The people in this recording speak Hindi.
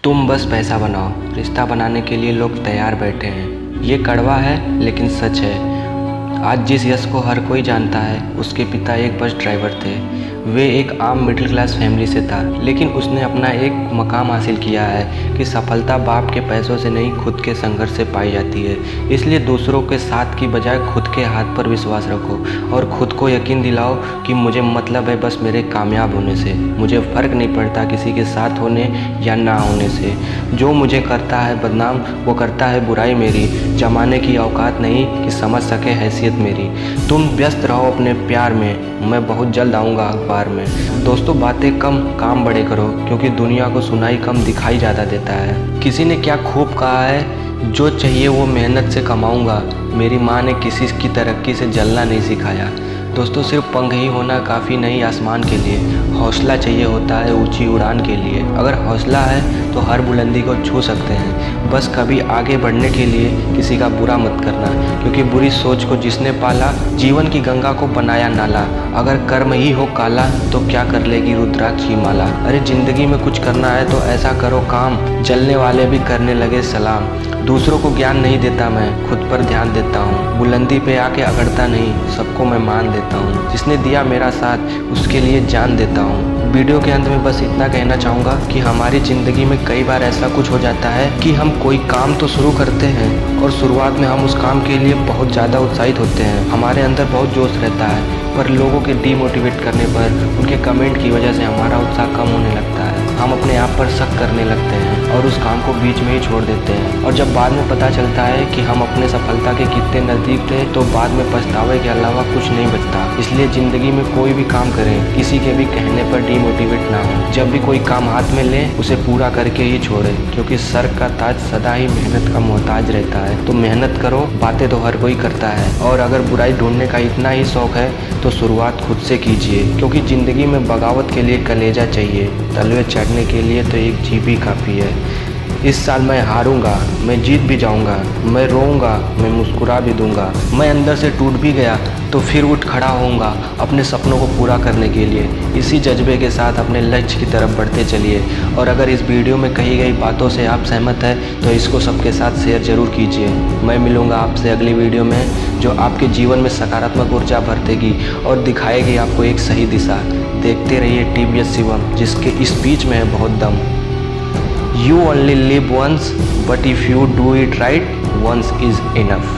तुम बस पैसा बनाओ, रिश्ता बनाने के लिए लोग तैयार बैठे हैं। ये कड़वा है लेकिन सच है। आज जिस यश को हर कोई जानता है, उसके पिता एक बस ड्राइवर थे। वे एक आम मिडिल क्लास फैमिली से था, लेकिन उसने अपना एक मकाम हासिल किया है कि सफलता बाप के पैसों से नहीं, खुद के संघर्ष से पाई जाती है। इसलिए दूसरों के साथ की बजाय खुद के हाथ पर विश्वास रखो और खुद को यकीन दिलाओ कि मुझे मतलब है बस मेरे कामयाब होने से। मुझे फ़र्क नहीं पड़ता किसी के साथ होने या ना होने से। जो मुझे करता है बदनाम, वो करता है बुराई मेरी। जमाने की औकात नहीं कि समझ सके हैसियत मेरी। तुम व्यस्त रहो अपने प्यार में, मैं बहुत जल्द आऊँगा अखबार में। दोस्तों, बातें कम काम बड़े करो, क्योंकि दुनिया को सुनाई कम दिखाई ज़्यादा देता है। किसी ने क्या खूब कहा है, जो चाहिए वो मेहनत से कमाऊँगा। मेरी माँ ने किसी की तरक्की से जलना नहीं सिखाया। दोस्तों, सिर्फ पंख ही होना काफ़ी नहीं आसमान के लिए, हौसला चाहिए होता है ऊंची उड़ान के लिए। अगर हौसला है तो हर बुलंदी को छू सकते हैं। बस कभी आगे बढ़ने के लिए किसी का बुरा मत करना, क्योंकि बुरी सोच को जिसने पाला, जीवन की गंगा को बनाया नाला। अगर कर्म ही हो काला तो क्या कर लेगी रुद्राक्ष की माला। अरे जिंदगी में कुछ करना है तो ऐसा करो काम, जलने वाले भी करने लगे सलाम। दूसरों को ज्ञान नहीं देता मैं, खुद पर ध्यान देता हूँ। बुलंदी पे आके अगड़ता नहीं, सबको मैं मान देता हूँ। जिसने दिया मेरा साथ उसके लिए जान देता हूँ। वीडियो के अंत में बस इतना कहना चाहूँगा कि हमारी ज़िंदगी में कई बार ऐसा कुछ हो जाता है कि हम कोई काम तो शुरू करते हैं और शुरुआत में हम उस काम के लिए बहुत ज़्यादा उत्साहित होते हैं। हमारे अंदर बहुत जोश रहता है, पर लोगों के डीमोटिवेट करने पर, उनके कमेंट की वजह से हमारा उत्साह कम होने लगता है। हम अपने आप पर शक करने लगते हैं और उस काम को बीच में ही छोड़ देते हैं। और जब बाद में पता चलता है कि हम अपने सफलता के कितने नज़दीक थे, तो बाद में पछतावे के अलावा कुछ नहीं बचता। इसलिए ज़िंदगी में कोई भी काम करें, किसी के भी कहने पर डीमोटिवेट ना हो। जब भी कोई काम हाथ में लें, उसे पूरा करके ही छोड़ें, क्योंकि सर का ताज सदा ही मेहनत का मोहताज रहता है। तो मेहनत करो, बातें तो हर कोई करता है। और अगर बुराई ढूंढने का इतना ही शौक है तो शुरुआत खुद से कीजिए, क्योंकि ज़िंदगी में बगावत के लिए कलेजा चाहिए, तलवे चढ़ने के लिए तो एक जीप ही काफ़ी है। इस साल मैं हारूंगा, मैं जीत भी जाऊंगा, मैं रोऊंगा, मैं मुस्कुरा भी दूंगा। मैं अंदर से टूट भी गया तो फिर उठ खड़ा होऊंगा अपने सपनों को पूरा करने के लिए। इसी जज्बे के साथ अपने लक्ष्य की तरफ बढ़ते चलिए। और अगर इस वीडियो में कही गई बातों से आप सहमत हैं तो इसको सबके साथ शेयर ज़रूर कीजिए। मैं मिलूँगा आपसे अगली वीडियो में, जो आपके जीवन में सकारात्मक ऊर्जा भर देगी और दिखाएगी आपको एक सही दिशा। देखते रहिए TVS शिवम, जिसके स्पीच में है बहुत दम। You only live once, but if you do it right, once is enough.